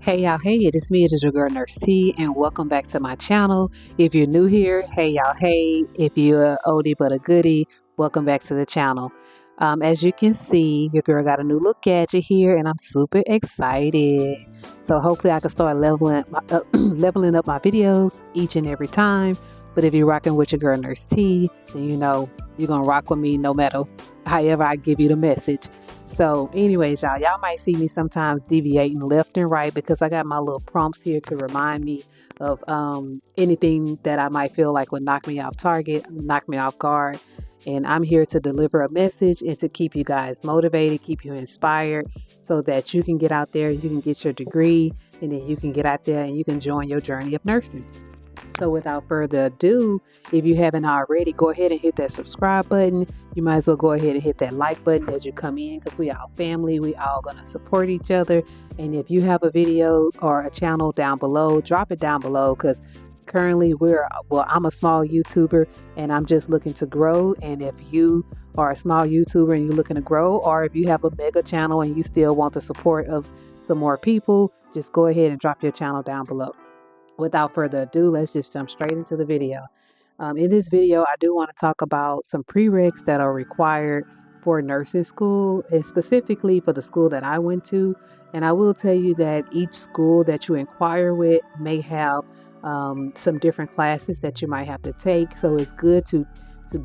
Hey y'all, hey, it is me, it is your girl Nurse T, and welcome back to my channel. If you're new here, hey y'all, hey. If you're a oldie but a goodie, welcome back to the channel. As you can see, your girl got a new little gadget here, and I'm super excited. So hopefully I can start leveling up my videos each and every time. But if you're rocking with your girl Nurse T, then you know you're gonna rock with me no matter however I give you the message. So anyways, y'all might see me sometimes deviating left and right because I got my little prompts here to remind me of anything that I might feel like would knock me off target, knock me off guard. And I'm here to deliver a message and to keep you guys motivated, keep you inspired so that you can get out there, you can get your degree, and then you can get out there and you can join your journey of nursing. So without further ado, if you haven't already, go ahead and hit that subscribe button. You might as well go ahead and hit that like button as you come in because we all family. We all going to support each other. And if you have a video or a channel down below, drop it down below because currently I'm a small YouTuber and I'm just looking to grow. And if you are a small YouTuber and you're looking to grow, or if you have a mega channel and you still want the support of some more people, just go ahead and drop your channel down below. Without further ado, let's just jump straight into the video. In this video, I do want to talk about some prereqs that are required for nursing school, and specifically for the school that I went to. And I will tell you that each school that you inquire with may have some different classes that you might have to take. So it's good to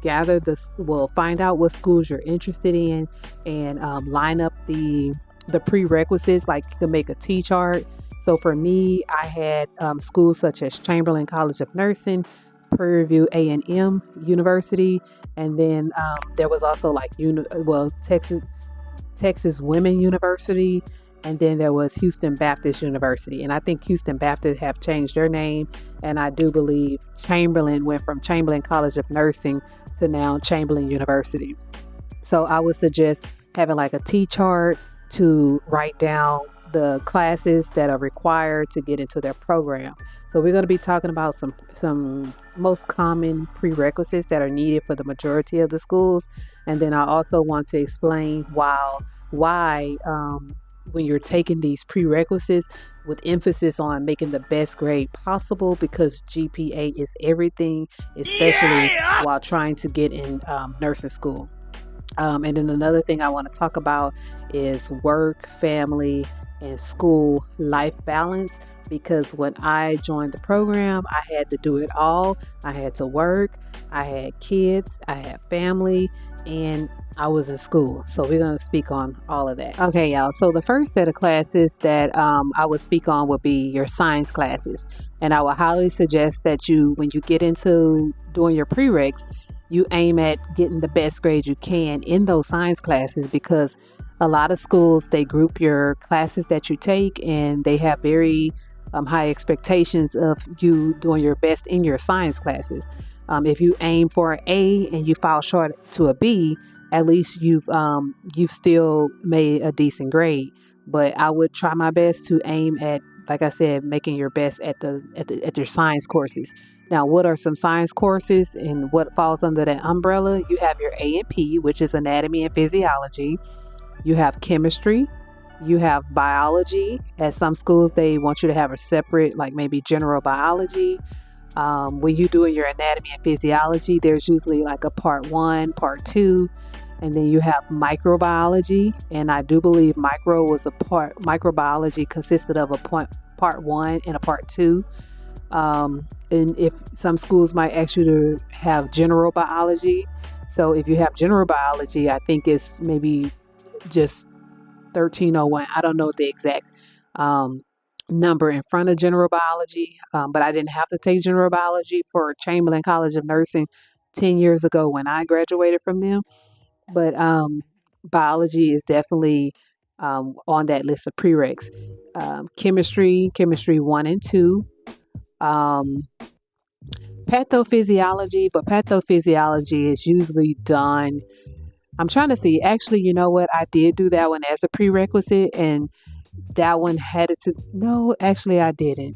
gather find out what schools you're interested in and line up the prerequisites. Like you can make a T-chart. So for me, I had schools such as Chamberlain College of Nursing, Prairie View A&M University, and then there was also like Texas Women University, and then there was Houston Baptist University. And I think Houston Baptist have changed their name, and I do believe Chamberlain went from Chamberlain College of Nursing to now Chamberlain University. So I would suggest having like a T-chart to write down the classes that are required to get into their program. So we're going to be talking about some most common prerequisites that are needed for the majority of the schools. And then I also want to explain why when you're taking these prerequisites, with emphasis on making the best grade possible, because GPA is everything, especially while trying to get in nursing school. And then another thing I want to talk about is work, family, and school life balance, because when I joined the program, I had to do it all. I had to work, I had kids, I had family, and I was in school. So we're going to speak on all of that. Okay, y'all. So the first set of classes that I would speak on would be your science classes. And I would highly suggest that when you get into doing your prereqs, you aim at getting the best grade you can in those science classes, because a lot of schools, they group your classes that you take and they have very high expectations of you doing your best in your science classes. If you aim for an A and you fall short to a B, at least you've still made a decent grade. But I would try my best to aim at, like I said, making your best at your science courses. Now, what are some science courses and what falls under that umbrella? You have your A&P, which is anatomy and physiology. You have chemistry, you have biology. At some schools, they want you to have a separate, like maybe general biology. When you're doing your anatomy and physiology, there's usually like a part 1, part 2, and then you have microbiology. And I do believe microbiology consisted of a part 1 and a part 2. And if some schools might ask you to have general biology. So if you have general biology, I think it's maybe just 1301. I don't know the exact number in front of general biology, but I didn't have to take general biology for Chamberlain College of Nursing 10 years ago when I graduated from them. But biology is definitely on that list of prereqs. Chemistry 1 and 2. Pathophysiology, but pathophysiology is usually done. I'm trying to see. Actually, you know what? I did do that one as a prerequisite, and that one had it to. No, actually, I didn't.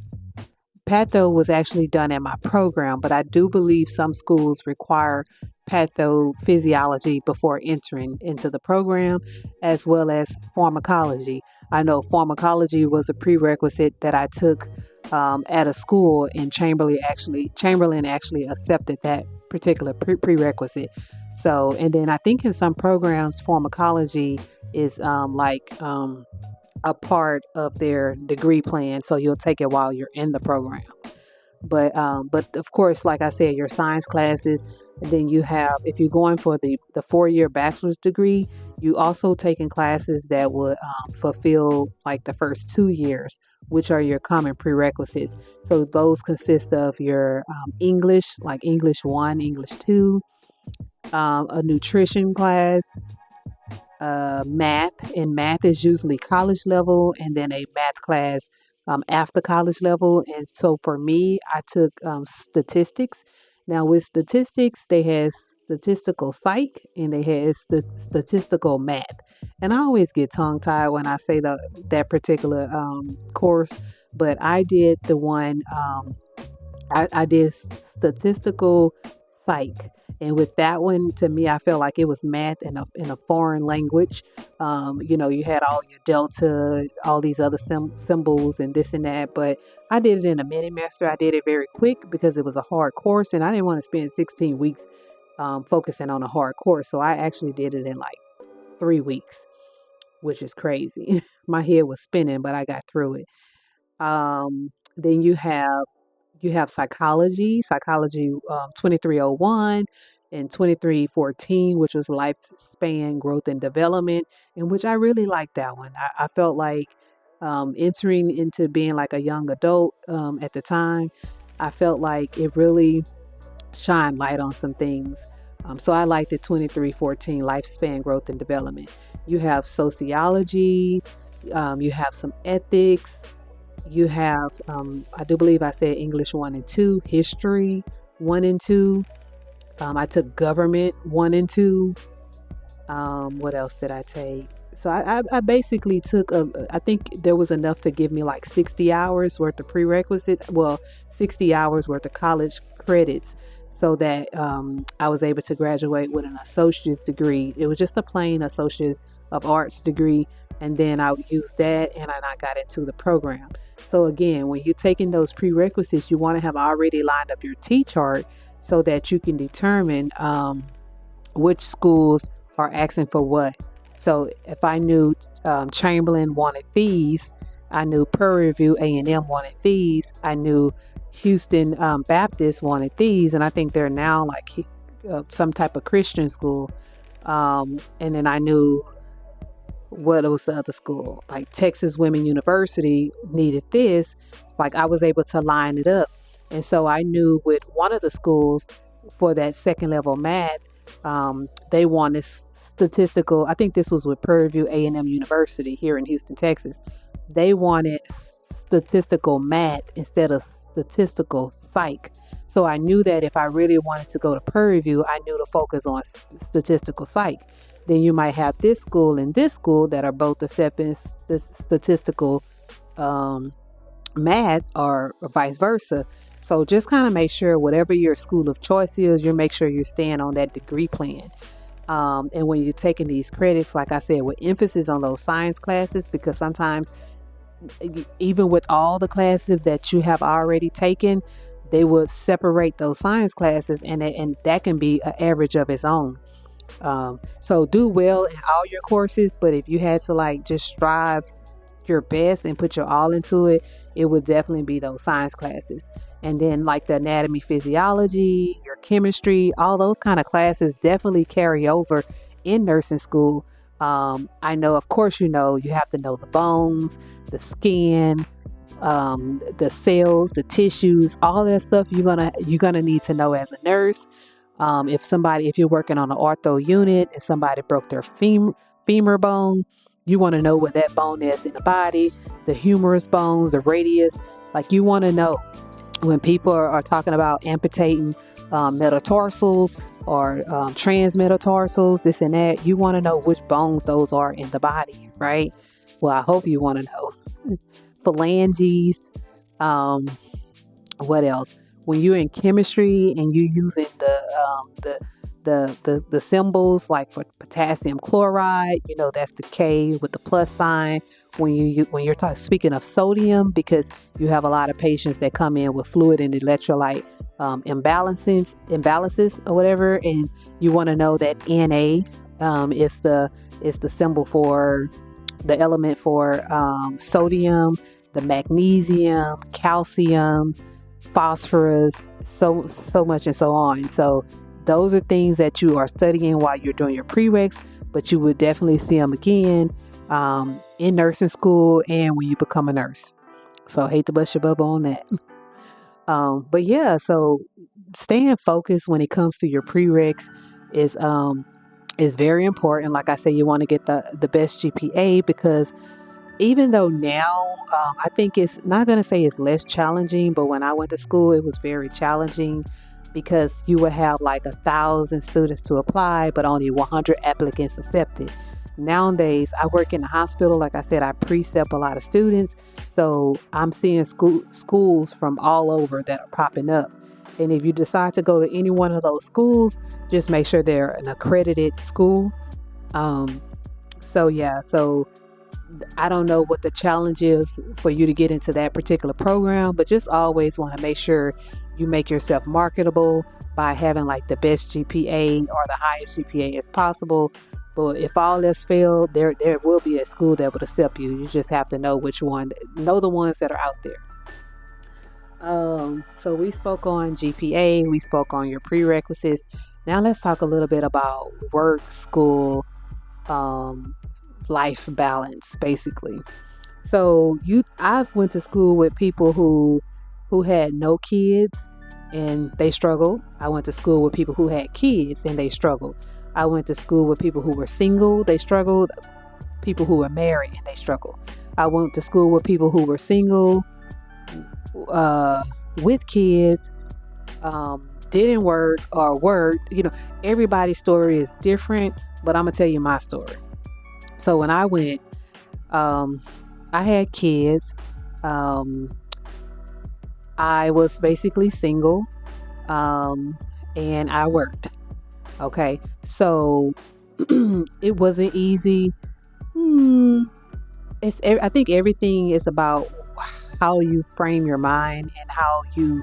Patho was actually done at my program, but I do believe some schools require pathophysiology before entering into the program, as well as pharmacology. I know pharmacology was a prerequisite that I took at a school, and Chamberlain actually accepted that particular prerequisite. So, and then I think in some programs, pharmacology is a part of their degree plan, so you'll take it while you're in the program. But of course, like I said, your science classes, and then you have, if you're going for the 4-year bachelor's degree, you also taking classes that would fulfill like the first 2 years, which are your common prerequisites. So those consist of your English, like English 1, English 2, a nutrition class, math, and math is usually college level, and then a math class after college level. And so for me, I took statistics. Now with statistics, they had statistical psych and they had statistical math. And I always get tongue tied when I say that particular course, but I did the one. I did statistical psych. And with that one, to me, I felt like it was math in a foreign language. You had all your delta, all these other symbols and this and that. But I did it in a mini master. I did it very quick because it was a hard course, and I didn't want to spend 16 weeks focusing on a hard course. So I actually did it in like 3 weeks, which is crazy. My head was spinning, but I got through it. Then you have psychology 2301 and 2314, which was lifespan growth and development, and which I really liked that one. I felt like entering into being like a young adult at the time, I felt like it really shined light on some things. So I liked the 2314 lifespan growth and development. You have sociology, you have some ethics, you have, I do believe I said English 1 and 2, history 1 and 2. I took government 1 and 2. What else did I take? So I basically took, I think there was enough to give me like 60 hours worth of prerequisites, well, 60 hours worth of college credits, so that I was able to graduate with an associate's degree. It was just a plain associate's of arts degree. And then I would use that, and I got into the program. So again, when you're taking those prerequisites, you want to have already lined up your T chart so that you can determine which schools are asking for what. So if I knew Chamberlain wanted these, I knew Prairie View A&M wanted these, I knew Houston Baptist wanted these, and I think they're now like some type of Christian school. And then I knew, what was the other school? Like Texas Women University needed this. Like I was able to line it up. And so I knew with one of the schools for that second level math, they wanted statistical. I think this was with Prairie View A&M University here in Houston, Texas. They wanted statistical math instead of statistical psych. So I knew that if I really wanted to go to Prairie View, I knew to focus on statistical psych. Then you might have this school and this school that are both accepting statistical math, or vice versa. So just kind of make sure whatever your school of choice is, you make sure you're staying on that degree plan. And when you're taking these credits, like I said, with emphasis on those science classes, because sometimes even with all the classes that you have already taken, they would separate those science classes, and that can be an average of its own. So do well in all your courses, but if you had to like just strive your best and put your all into it, it would definitely be those science classes. And then like the anatomy, physiology, your chemistry, all those kind of classes definitely carry over in nursing school. I know, of course, you have to know the bones, the skin, the cells, the tissues, all that stuff you're gonna need to know as a nurse. If you're working on an ortho unit and somebody broke their femur bone, you want to know where that bone is in the body, the humerus bones, the radius. Like you want to know when people are talking about amputating metatarsals or transmetatarsals, this and that, you want to know which bones those are in the body, right? Well, I hope you want to know. Phalanges, what else? When you're in chemistry and you're using the symbols, like for potassium chloride, that's the K with the plus sign. When you're speaking of sodium, because you have a lot of patients that come in with fluid and electrolyte imbalances or whatever, and you want to know that Na is the symbol for the element for sodium, the magnesium, calcium, phosphorus, so much and so on. So those are things that you are studying while you're doing your prereqs, but you would definitely see them again in nursing school and when you become a nurse. So hate to bust your bubble on that. But yeah, so staying focused when it comes to your prereqs is very important. Like I said, you want to get the best GPA, because even though now I think it's not going to say it's less challenging, but when I went to school, it was very challenging because you would have like 1,000 students to apply, but only 100 applicants accepted. Nowadays, I work in the hospital. Like I said, I precept a lot of students. So I'm seeing schools from all over that are popping up. And if you decide to go to any one of those schools, just make sure they're an accredited school. So I don't know what the challenge is for you to get into that particular program, but just always want to make sure you make yourself marketable by having like the best GPA or the highest GPA as possible. But if all else failed, there will be a school that would accept you. You just have to know which one, know the ones that are out there. So we spoke on GPA, we spoke on your prerequisites. Now let's talk a little bit about work, school, life balance, basically. So I've went to school with people who had no kids and they struggled. I went to school with people who had kids and they struggled. I went to school with people who were single, they struggled. People who were married and they struggled. I went to school with people who were single, with kids, didn't work or worked. Everybody's story is different, but I'm gonna tell you my story. So when I went, I had kids. I was basically single, and I worked. Okay, so it wasn't easy. I think everything is about how you frame your mind and how you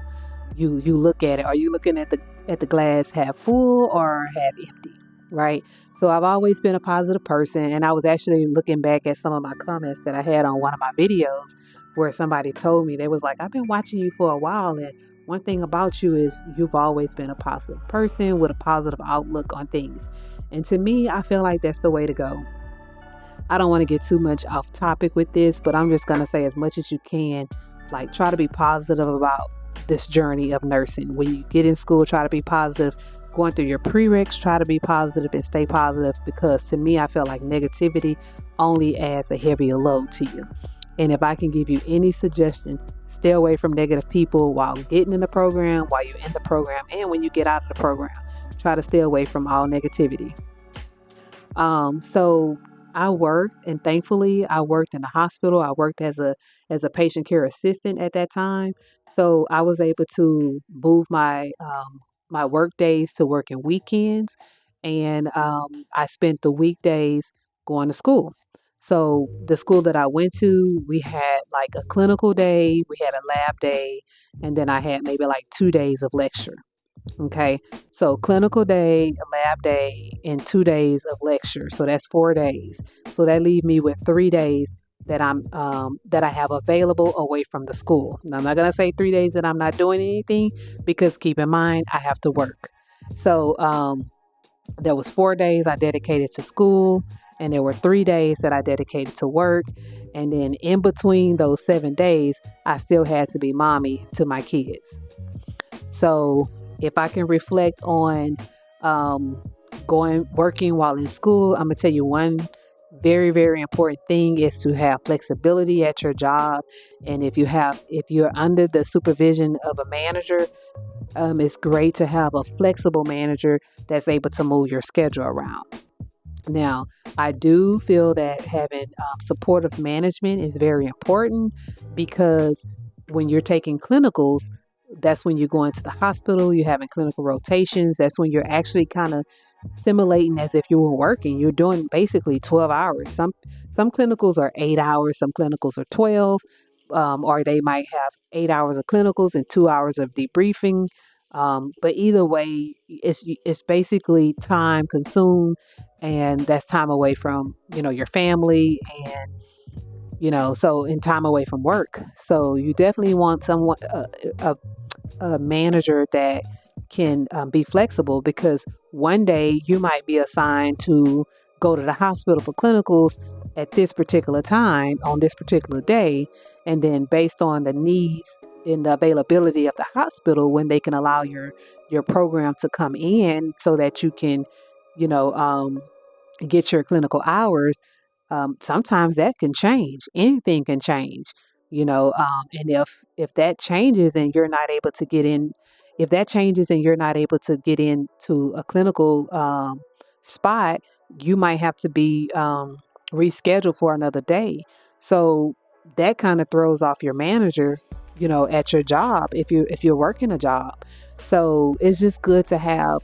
look at it. Are you looking at the glass half full or half empty? Right. So I've always been a positive person, and I was actually looking back at some of my comments that I had on one of my videos where somebody told me, they was like, I've been watching you for a while, and one thing about you is you've always been a positive person with a positive outlook on things. And to me, I feel like that's the way to go. I don't want to get too much off topic with this, but I'm just going to say as much as you can, like try to be positive about this journey of nursing. When you get in school, try to be positive. Going through your prereqs, try to be positive and stay positive, because to me, I feel like negativity only adds a heavier load to you. And if I can give you any suggestion, stay away from negative people while getting in the program, while you're in the program, and when you get out of the program. Try to stay away from all negativity. So I worked, and thankfully I worked in the hospital. I worked as a patient care assistant at that time. So I was able to move my work days to working weekends, and I spent the weekdays going to school. So the school that I went to, we had like a clinical day, we had a lab day, and then I had maybe like 2 days of lecture. Okay, so clinical day, lab day, and 2 days of lecture. So that's 4 days. So that leaves me with 3 days that I have available away from the school. Now, I'm not gonna say 3 days that I'm not doing anything, because keep in mind I have to work. So there was 4 days I dedicated to school, and there were 3 days that I dedicated to work. And then in between those 7 days, I still had to be mommy to my kids. So if I can reflect on working while in school, I'm gonna tell you one very, very important thing is to have flexibility at your job. And if you're under the supervision of a manager, it's great to have a flexible manager that's able to move your schedule around. Now, I do feel that having supportive management is very important, because when you're taking clinicals, That's when you go into the hospital, you're having clinical rotations. That's when you're actually kind of simulating as if you were working. You're doing basically 12 hours. Some clinicals are 8 hours, some clinicals are 12, or they might have 8 hours of clinicals and 2 hours of debriefing. But either way, it's basically time consumed, and that's time away from your family, and so in time away from work. So you definitely want someone a manager that can be flexible, because one day you might be assigned to go to the hospital for clinicals at this particular time on this particular day, and then based on the needs and the availability of the hospital, when they can allow your program to come in so that you can you know get your clinical hours. Sometimes that can change. Anything can change, and if that changes and you're not able to get in, if that changes and you're not able to get into a clinical spot, you might have to be rescheduled for another day. So that kind of throws off your manager, at your job, if you're working a job. So it's just good to have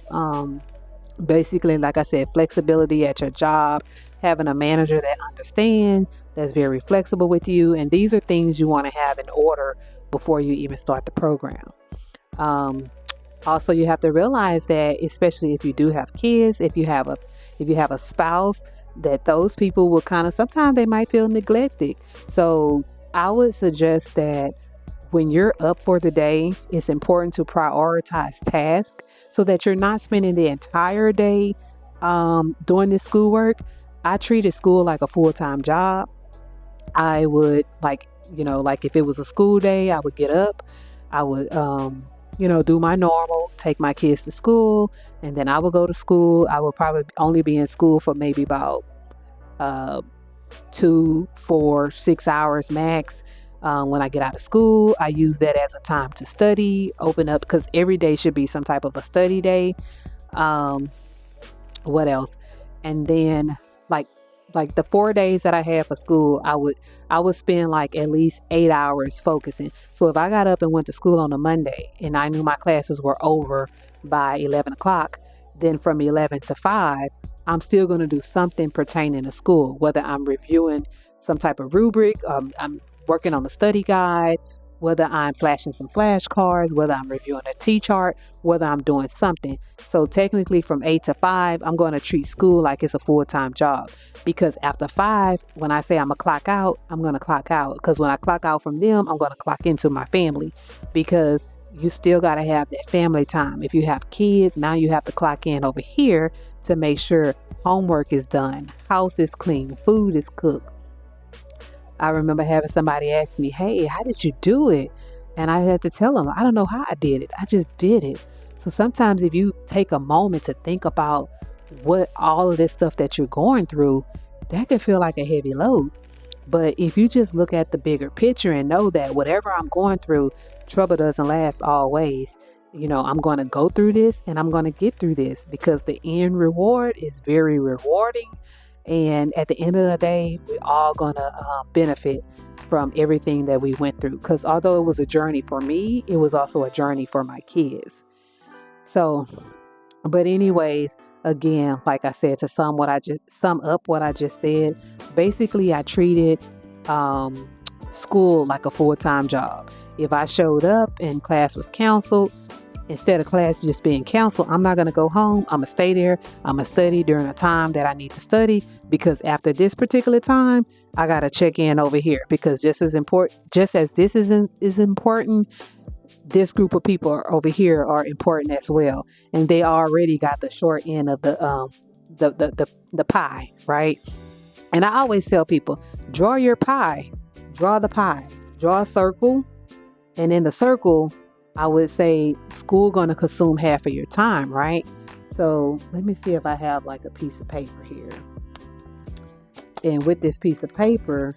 basically, like I said, flexibility at your job, having a manager that understands, that's very flexible with you. And these are things you want to have in order before you even start the program. Um, Also, you have to realize that, especially if you do have kids, if you have a spouse, that those people will kind of, sometimes they might feel neglected. So I would suggest that when you're up for the day, it's important to prioritize tasks so that you're not spending the entire day doing this schoolwork. I treated school like a full-time job. I would, like if it was a school day, I would get up, I would, do my normal, take my kids to school, and then I would go to school. I would probably only be in school for maybe about uh, 2, 4, 6 hours max. When I get out of school, I use that as a time to study, open up, because every day should be some type of a study day. Um, what else? And then like the 4 days that I had for school, I would spend like at least 8 hours focusing. So if I got up and went to school on a Monday and I knew my classes were over by 11 o'clock, then from 11 to 5, I'm still going to do something pertaining to school, whether I'm reviewing some type of rubric, I'm working on a study guide, whether I'm flashing some flashcards, whether I'm reviewing a T-chart, whether I'm doing something. So technically from 8 to 5, I'm going to treat school like it's a full-time job, because after 5, when I say I'm going to clock out, I'm going to clock out, because when I clock out from them, I'm going to clock into my family, because you still got to have that family time. If you have kids, now you have to clock in over here to make sure homework is done, house is clean, food is cooked. I remember having somebody ask me, "Hey, how did you do it?" And I had to tell them, I don't know how I did it. I just did it. So sometimes if you take a moment to think about what all of this stuff that you're going through, that can feel like a heavy load. But if you just look at the bigger picture and know that whatever I'm going through, trouble doesn't last always. I'm going to go through this and I'm going to get through this, because the end reward is very rewarding. And at the end of the day, we're all going to benefit from everything that we went through. Because although it was a journey for me, it was also a journey for my kids. So, but anyways, again, like I said, to sum up what I just said, basically I treated um, school like a full-time job. If I showed up and class was canceled, instead of class just being canceled, I'm not going to go home. I'm going to stay there. I'm going to study during the time that I need to study, because after this particular time, I got to check in over here, because just as this is important, this group of people over here are important as well. And they already got the short end of the pie, right? And I always tell people, draw your pie, draw the pie, draw a circle. And in the circle, I would say school going to consume half of your time, right? So let me see if I have like a piece of paper here. And with this piece of paper,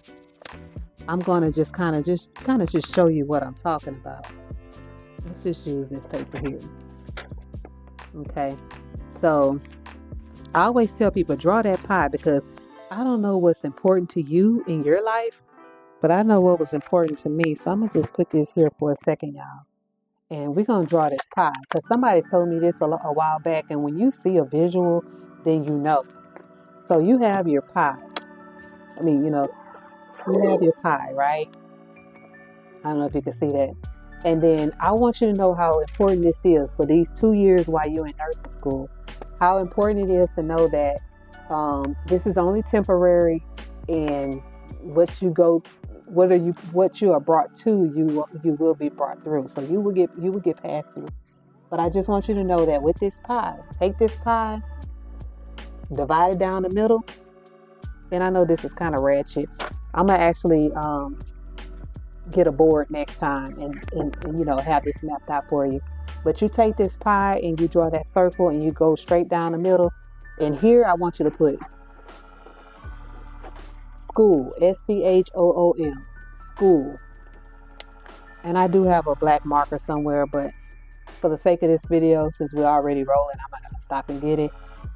I'm going to just kind of show you what I'm talking about. Let's just use this paper here. Okay. So I always tell people, draw that pie, because I don't know what's important to you in your life, but I know what was important to me. So I'm going to just put this here for a second, y'all. And we're going to draw this pie because somebody told me this a while back. And when you see a visual, then you know. So you have your pie. You have your pie, right? I don't know if you can see that. And then I want you to know how important this is for these 2 years while you're in nursing school. How important it is to know that this is only temporary, and what you are brought to, you will be brought through. So you will get past this. But I just want you to know that with this pie, take this pie, divide it down the middle. And I know this is kind of ratchet. I'm gonna actually get a board next time and have this mapped out for you. But you take this pie and you draw that circle and you go straight down the middle. And here I want you to put school, SCHOOL, school. And I do have a black marker somewhere, but for the sake of this video, since we're already rolling, I'm not gonna stop and get it.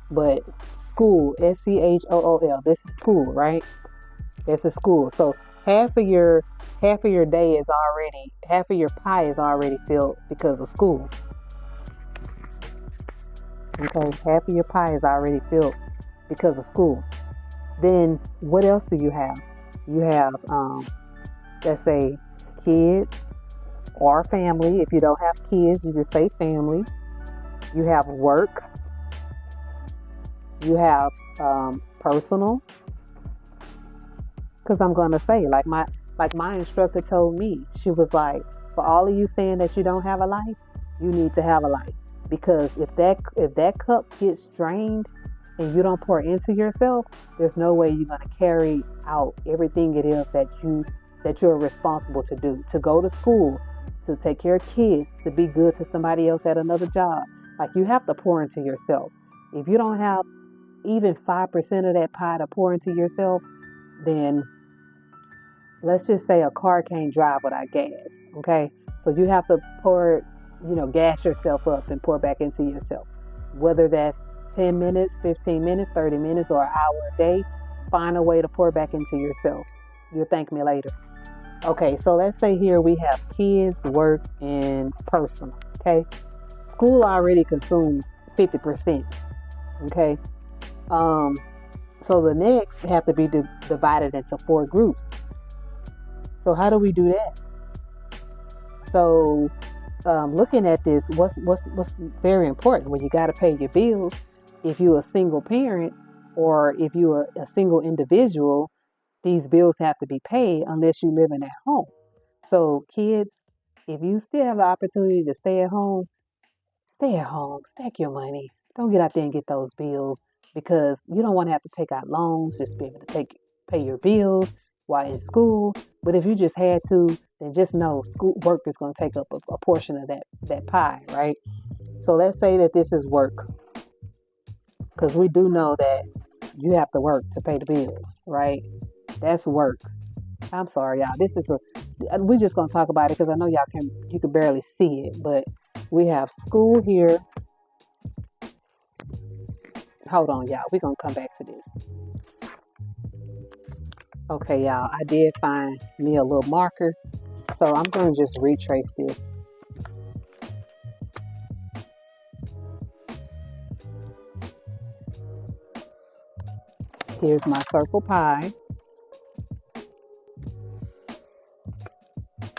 But school, SCHOOL. This is school, right? This is school. So half of your day is already, half of your pie is already filled because of school. Okay, half of your pie is already filled because of school. Then what else do you have? You have, let's say, kids or family. If you don't have kids, you just say family. You have work. You have personal. Because I'm going to say, like my instructor told me, she was like, for all of you saying that you don't have a life, you need to have a life. Because if that cup gets drained and you don't pour into yourself, there's no way you're going to carry out everything it is that you're responsible to do. To go to school, to take care of kids, to be good to somebody else at another job. Like, you have to pour into yourself. If you don't have even 5% of that pie to pour into yourself, then let's just say a car can't drive without gas. Okay, so you have to gas yourself up and pour back into yourself. Whether that's 10 minutes, 15 minutes, 30 minutes, or an hour a day, find a way to pour back into yourself. You'll thank me later. Okay, so let's say here we have kids, work, and personal. Okay, school already consumes 50%. Okay, so the next have to be divided into 4 groups. So how do we do that? So looking at this, what's very important when you got to pay your bills, if you're a single parent or if you're a single individual, these bills have to be paid unless you're living at home. So kids, if you still have the opportunity to stay at home, stack your money. Don't get out there and get those bills, because you don't want to have to take out loans just to be able to pay your bills while in school. But if you just had to, then just know work is going to take up a portion of that pie, right? So let's say that this is work, because we do know that you have to work to pay the bills, right? That's work. I'm sorry, y'all. We're just going to talk about it because I know you can barely see it, but we have school here. Hold on, y'all. We're going to come back to this. Okay, y'all. I did find me a little marker, so I'm going to just retrace this. Here's my circle pie.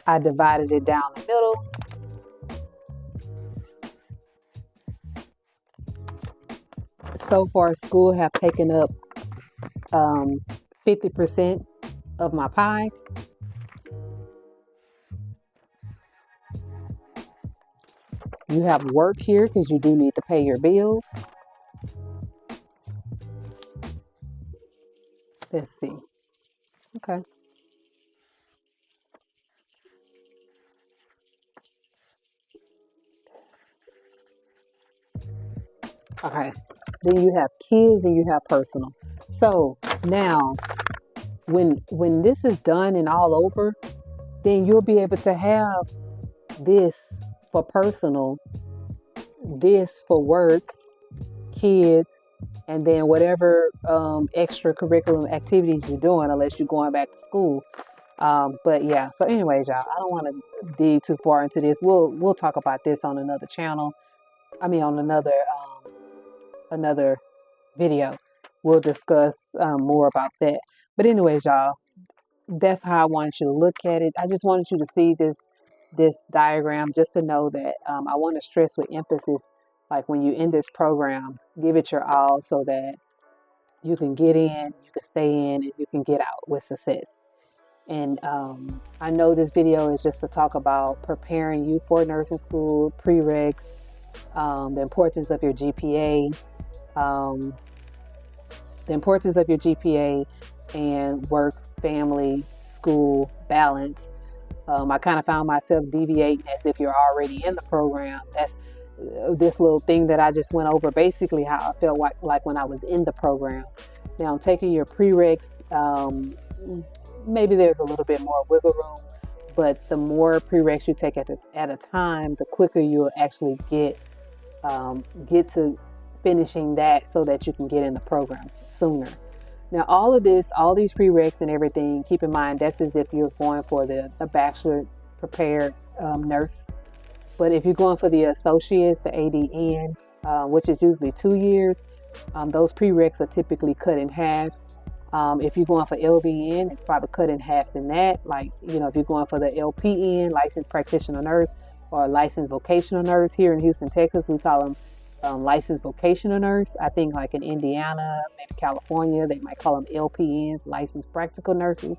I divided it down the middle. So far, school have taken up 50% of my pie. You have work here because you do need to pay your bills. Let's see. Okay. Okay. Then you have kids and you have personal. So now, when this is done and all over, then you'll be able to have this for personal, this for work, kids, and then whatever extracurricular activities you're doing, unless you're going back to school. But yeah, so anyways, y'all, I don't want to dig too far into this. We'll talk about this on another channel. I mean, on another video. We'll discuss more about that. But anyways, y'all, that's how I wanted you to look at it. I just wanted you to see this diagram just to know that I want to stress with emphasis, like when you in this program, give it your all so that you can get in, you can stay in, and you can get out with success. And I know this video is just to talk about preparing you for nursing school, prereqs, the importance of your GPA, um, the importance of your GPA and work, family, school balance. I kind of found myself deviating as if you're already in the program. That's this little thing that I just went over, basically how I felt like when I was in the program. Now, taking your prereqs, maybe there's a little bit more wiggle room, but the more prereqs you take at a time, the quicker you'll actually get to finishing that so that you can get in the program sooner. Now, all of this, all these prereqs and everything, keep in mind that's as if you're going for a bachelor prepared nurse. But if you're going for the associates, the ADN, which is usually 2 years, those prereqs are typically cut in half. If you're going for LVN, it's probably cut in half than that. Like, if you're going for the LPN, licensed practitioner nurse, or licensed vocational nurse, here in Houston, Texas, we call them licensed vocational nurse. I think like in Indiana, maybe California, they might call them LPNs, licensed practical nurses.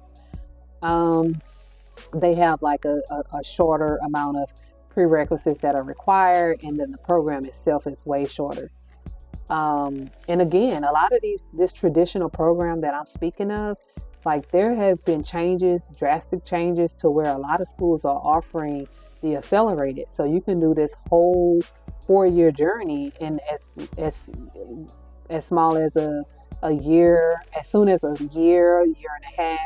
They have like a shorter amount of prerequisites that are required, and then the program itself is way shorter. And again, a lot of this traditional program that I'm speaking of, like there has been drastic changes to where a lot of schools are offering the accelerated. So you can do this whole 4-year journey in as small as a year, as soon as a year and a half,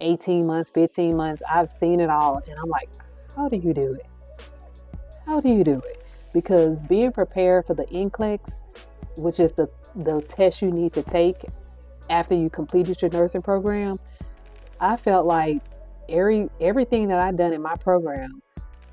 18 months, 15 months. I've seen it all. And I'm like, how do you do it? How do you do it? Because being prepared for the NCLEX, which is the test you need to take after you completed your nursing program, I felt like everything that I've done in my program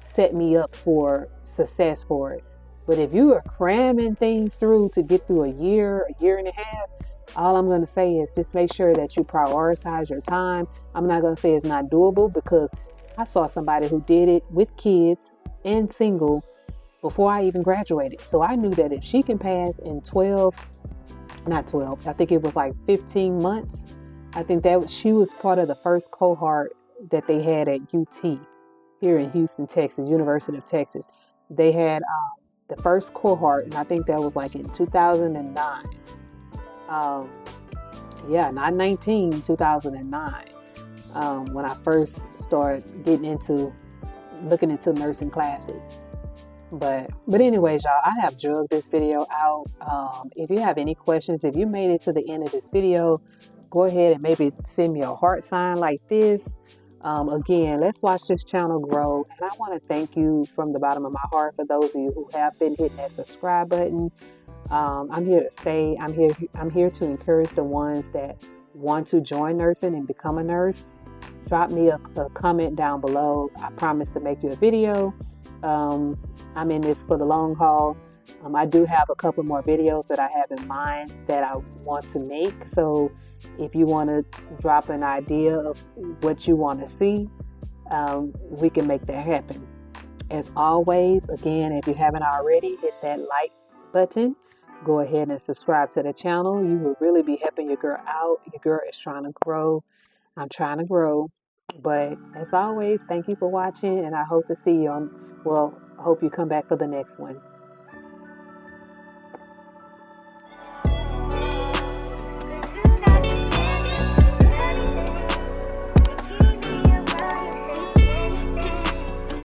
set me up for success for it. But if you are cramming things through to get through a year and a half, all I'm going to say is just make sure that you prioritize your time. I'm not going to say it's not doable, because I saw somebody who did it with kids and single before I even graduated. So I knew that if she can pass in not 12, I think it was like 15 months. I think that she was part of the first cohort that they had at UT here in Houston, Texas, University of Texas. They had the first cohort, and I think that was like in 2009. Not 19, 2009. When I first started looking into nursing classes. But anyways, y'all, I have drugged this video out. If you have any questions, if you made it to the end of this video, go ahead and maybe send me a heart sign like this. Again, let's watch this channel grow. And I want to thank you from the bottom of my heart for those of you who have been hitting that subscribe button. I'm here to stay. I'm here to encourage the ones that want to join nursing and become a nurse. Drop me a comment down below. I promise to make you a video. I'm in this for the long haul. I do have a couple more videos that I have in mind that I want to make. So if you want to drop an idea of what you want to see, we can make that happen. As always, again, if you haven't already, hit that like button. Go ahead and subscribe to the channel. You will really be helping your girl out. Your girl is trying to grow. I'm trying to grow. But as always, thank you for watching, and I hope to see you I hope you come back for the next one.